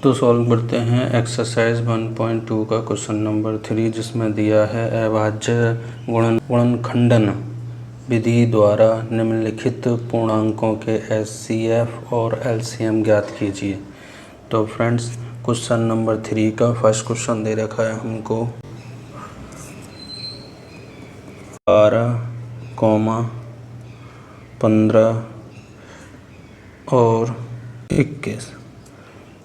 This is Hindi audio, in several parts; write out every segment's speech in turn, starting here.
तो सॉल्व करते हैं एक्सरसाइज 1.2 का क्वेश्चन नंबर 3, जिसमें दिया है अभाज्य गुणनखंडन विधि द्वारा निम्नलिखित पूर्णांकों के HCF और LCM ज्ञात कीजिए। तो फ्रेंड्स, क्वेश्चन नंबर 3 का फर्स्ट क्वेश्चन दे रखा है हमको 12, 15 और 21।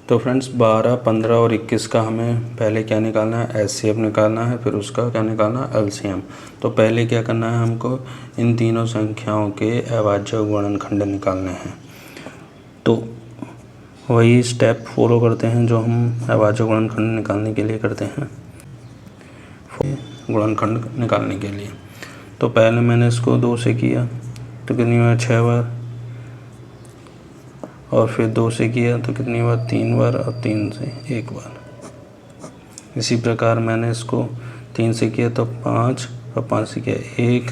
तो फ्रेंड्स 12, 15 और 21 का हमें पहले क्या निकालना है, HCF निकालना है, फिर उसका क्या निकालना है, LCM। तो पहले क्या करना है, हमको इन तीनों संख्याओं के अभाज्य गुणनखंड निकालने हैं। तो वही स्टेप फॉलो करते हैं जो हम अभाज्य गुणनखंड निकालने के लिए करते हैं, गुणनखंड निकालने के लिए। तो पहले मैंने इसको 2 से किया तो कितनी बार, 6 बार, और फिर 2 से किया तो कितनी बार, 3 बार, और 3 से 1 बार। इसी प्रकार मैंने इसको 3 से किया तो 5, और 5 से किया 1,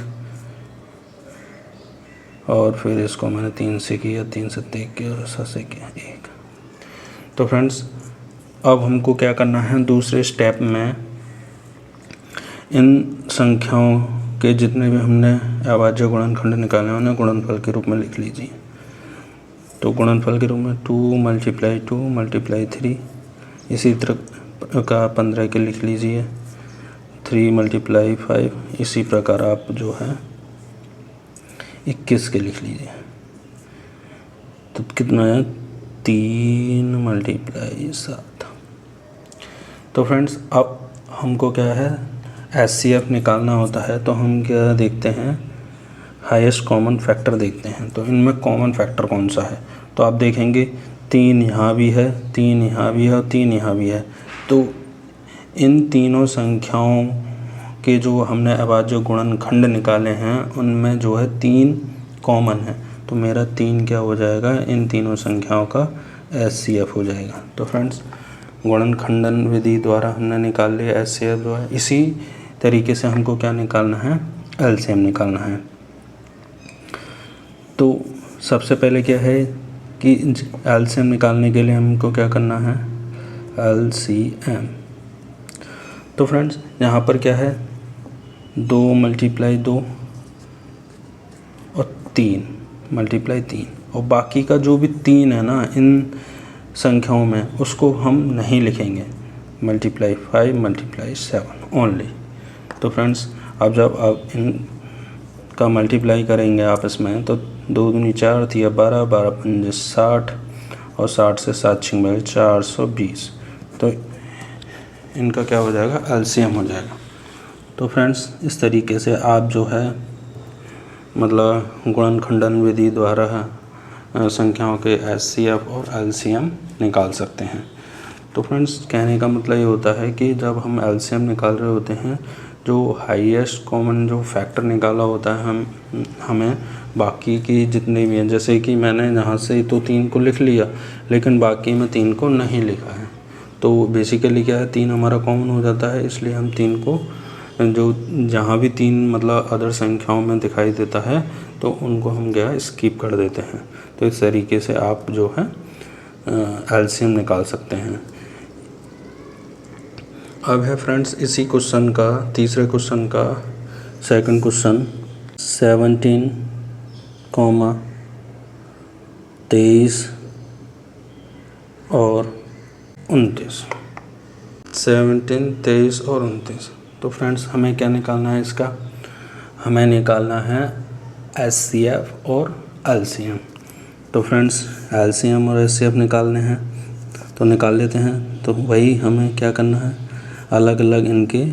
और फिर इसको मैंने 3 से किया, 3 से 3 किया, और 7 से किया 1। तो फ्रेंड्स अब हमको क्या करना है, दूसरे स्टेप में इन संख्याओं के जितने भी हमने अभाज्य गुणनखंड निकाले उन्हें गुणनफल के रूप में लिख लीजिए। तो गुणनफल के रूप में 2 × 2 × 3, इसी तरह का 15 के लिख लीजिए, 3 × 5, इसी प्रकार आप जो है 21 के लिख लीजिए। तो कितना है, 3 × 7। तो फ्रेंड्स अब हमको क्या है, HCF निकालना होता है। तो हम क्या देखते हैं, हाईएस्ट कॉमन फैक्टर देखते हैं। तो इनमें कॉमन फैक्टर कौन सा है, तो आप देखेंगे 3 यहाँ भी है, 3 यहाँ भी है, और 3 यहाँ भी है। तो इन तीनों संख्याओं के जो हमने अभाज्य गुणनखंड निकाले हैं उनमें जो है 3 कॉमन है। तो मेरा 3 क्या हो जाएगा, इन तीनों संख्याओं का HCF हो जाएगा। तो फ्रेंड्स गुणनखंडन विधि द्वारा हमने निकाल लिया HCF जो है। इसी तरीके से हमको क्या निकालना है, LCM निकालना है। तो सबसे पहले क्या है कि LCM निकालने के लिए हमको क्या करना है, LCM। तो फ्रेंड्स यहाँ पर क्या है, 2 × 2 और 3 × 3, और बाकी का जो भी 3 है ना इन संख्याओं में, उसको हम नहीं लिखेंगे, × 5 × 7 ओनली। तो फ्रेंड्स अब जब आप इन का मल्टीप्लाई करेंगे आपस में, तो 2 दूनी 4 थी, 12, 12 पंजे 60, और 60 से 7 छिंग 420। तो इनका क्या हो जाएगा, LCM हो जाएगा। तो फ्रेंड्स इस तरीके से आप जो है मतलब गुणनखंडन विधि द्वारा संख्याओं के HCF और LCM निकाल सकते हैं। तो फ्रेंड्स कहने का मतलब ये होता है कि जब हम LCM निकाल रहे होते हैं, जो हाईएस्ट कॉमन जो फैक्टर निकाला होता है हमें बाकी की जितने भी हैं, जैसे कि मैंने यहाँ से तो 3 को लिख लिया, लेकिन बाकी में 3 को नहीं लिखा है। तो बेसिकली क्या है, 3 हमारा कॉमन हो जाता है, इसलिए हम 3 को जो जहाँ भी 3 मतलब अदर संख्याओं में दिखाई देता है तो उनको हम क्या स्किप कर देते हैं। तो इस तरीके से आप जो है LCM निकाल सकते हैं। अब है फ्रेंड्स इसी क्वेश्चन का तीसरे क्वेश्चन का सेकंड क्वेश्चन 17, 23 और 29। 17, 23 और 29। तो फ्रेंड्स हमें क्या निकालना है, इसका हमें निकालना है HCF और LCM। तो फ्रेंड्स LCM और HCF निकालने हैं, तो निकाल लेते हैं। तो वही हमें क्या करना है, अलग अलग इनके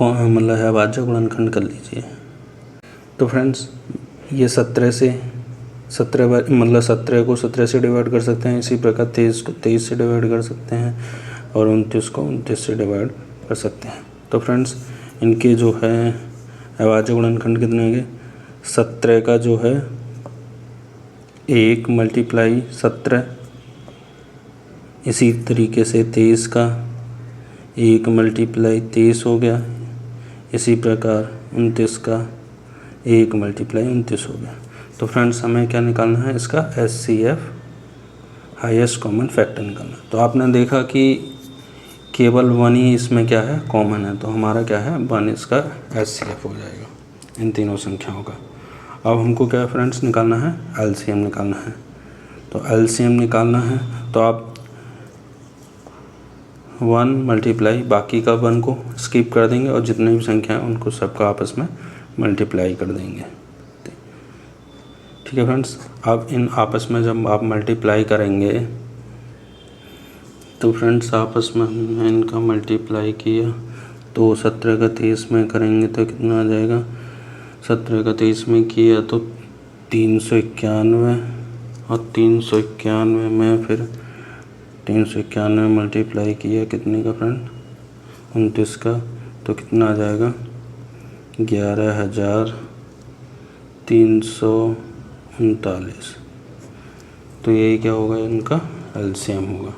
मतलब है अभाज्य गुणनखंड कर लीजिए। तो फ्रेंड्स ये 17 से 17 मतलब 17 को 17 से डिवाइड कर सकते हैं, इसी प्रकार 23 को 23 से डिवाइड कर सकते हैं, और 29 को 29 से डिवाइड कर सकते हैं। तो फ्रेंड्स इनके जो है अभाज्य गुणनखंड कितने होंगे, 17 का जो है 1 × 17, इसी तरीके से 23 का 1 × 23 हो गया, इसी प्रकार 29 का 1 × 29 हो गया। तो फ्रेंड्स हमें क्या निकालना है, इसका HCF हाईएस्ट कॉमन फैक्टर निकालना। तो आपने देखा कि केवल 1 ही इसमें क्या है, कॉमन है, तो हमारा क्या है 1 इसका HCF हो जाएगा इन तीनों संख्याओं का। अब हमको क्या है फ्रेंड्स निकालना है, LCM निकालना है। तो LCM निकालना है तो आप 1 मल्टीप्लाई बाकी का 1 को स्किप कर देंगे और जितने भी संख्या हैं उनको सबका आपस में मल्टीप्लाई कर देंगे। ठीक है फ्रेंड्स। अब इन आपस में जब आप मल्टीप्लाई करेंगे तो फ्रेंड्स आपस में हमने इनका मल्टीप्लाई किया तो 17 का 23 में करेंगे तो कितना आ जाएगा, 17 का 23 में किया तो 391 और 391 में फिर 391 मल्टीप्लाई किया कितने का फ्रेंड, 29 का, तो कितना आ जाएगा 11,339। तो यही क्या होगा, इनका LCM होगा।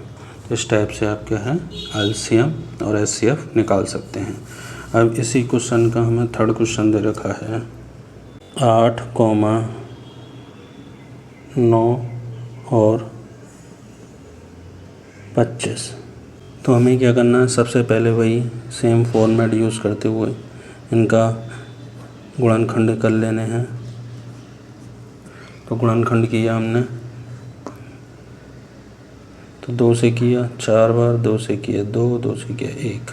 तो इस टाइप से आप क्या है LCM और HCF निकाल सकते हैं। अब इसी क्वेश्चन का हमें थर्ड क्वेश्चन दे रखा है 8,9 और 25। तो हमें क्या करना है, सबसे पहले वही सेम फॉर्मेट यूज़ करते हुए इनका गुणनखंड कर लेने हैं। तो गुणनखंड किया हमने तो 2 से किया 4 बार, 2 से किया 2, 2 से किया 1,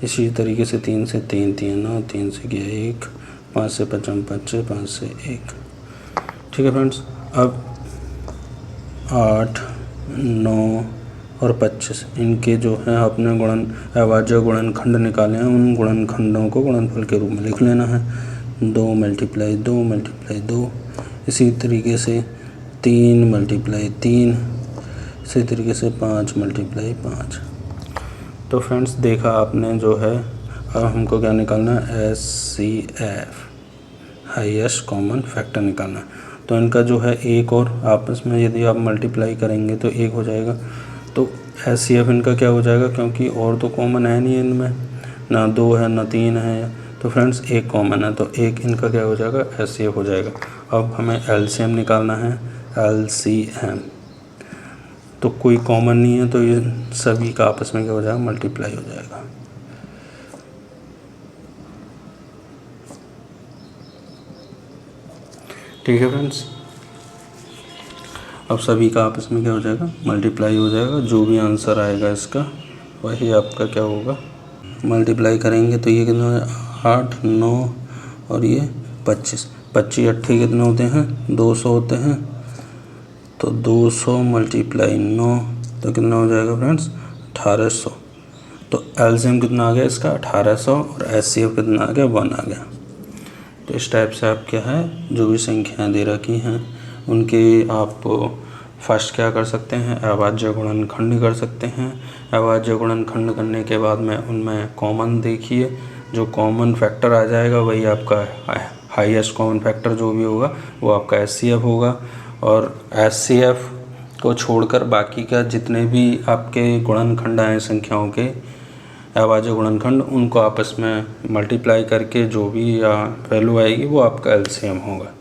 इसी तरीके से 3 से 3, 3 9, 3 से किया 1, 5 से 5 5, 5 से 1। ठीक है फ्रेंड्स। अब 8, 9 और 25 इनके जो है अपने अभाज्य गुणनखंड निकाले हैं, उन गुणनखंडों को गुणनफल के रूप में लिख लेना है। 2 मल्टीप्लाई 2 मल्टीप्लाई 2, इसी तरीके से 3 मल्टीप्लाई 3, इसी तरीके से 5 मल्टीप्लाई 5। तो फ्रेंड्स देखा आपने जो है। अब हमको क्या निकालना है, HCF हाईएस्ट कॉमन फैक्टर निकालना है। तो इनका जो है एक और आपस में यदि आप मल्टीप्लाई करेंगे तो 1 हो जाएगा। तो HCF इनका क्या हो जाएगा, क्योंकि और तो कॉमन है नहीं इनमें, ना 2 है ना 3 है, तो फ्रेंड्स 1 कॉमन है, तो 1 इनका क्या हो जाएगा HCF हो जाएगा। अब हमें LCM निकालना है, LCM तो कोई कॉमन नहीं है तो ये सभी का आपस में क्या हो जाएगा, मल्टीप्लाई हो जाएगा। ठीक है फ्रेंड्स। अब सभी का आपस में क्या हो जाएगा, मल्टीप्लाई हो जाएगा। जो भी आंसर आएगा इसका वही आपका क्या होगा, मल्टीप्लाई करेंगे तो ये कितना हो जाएगा 8, 9 और ये 25, 25 8 कितने होते हैं 200 होते हैं। तो 200 मल्टीप्लाई 9 तो कितना हो जाएगा फ्रेंड्स 1800। तो LCM कितना आ गया इसका 1800 और HCF कितना आ गया 1 आ गया। तो इस टाइप से आप क्या है जो भी संख्याएं दे रखी हैं उनके आप फर्स्ट क्या कर सकते हैं, अभाज्य गुणनखंड कर सकते हैं। अभाज्य गुणनखंड करने के बाद में उनमें कॉमन देखिए, जो कॉमन फैक्टर आ जाएगा वही आपका हाईएस्ट कॉमन फैक्टर जो भी होगा वो आपका HCF होगा। और HCF को छोड़कर बाकी का जितने भी आपके गुणनखंड आए संख्याओं के अभाज्य गुणनखंड, उनको आपस में मल्टीप्लाई करके जो भी वैल्यू आएगी वो आपका LCM होगा।